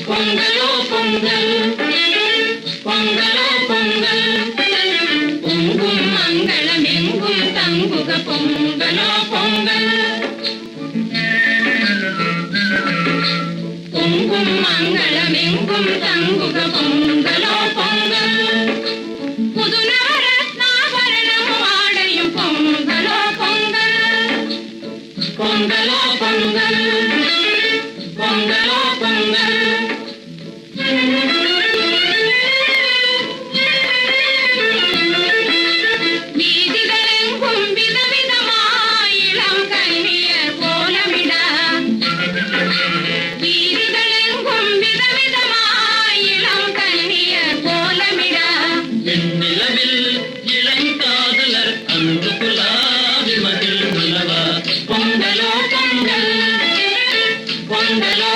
பொங்கலோ பொங்கல், பொங்கலோ பொங்கல், பொங்கும் மங்களம் எங்கும் தங்குக பொங்கலோ பொங்கல், பொங்கும் மங்களம் எங்கும் தங்குக பொங்கலோ பொங்கல், புது நவரத்னாபரணமும் ஆடையும் பொங்கலோ பொங்கல், பொங்கலோ பொங்கல், பொங்கலோ பொங்கல். வீதிகளெங்கும் விதவிதமாய் இளம் கன்னியர் கோலமிட, வீதிகளெங்கும் விதவிதமாய் இளம் கன்னியர் கோலமிட, வெண்ணிலவில் இளங்காதலர் அன்பு குலாவி மகிழ் உலவா பொங்கலோ பொங்கல், பொங்கலோ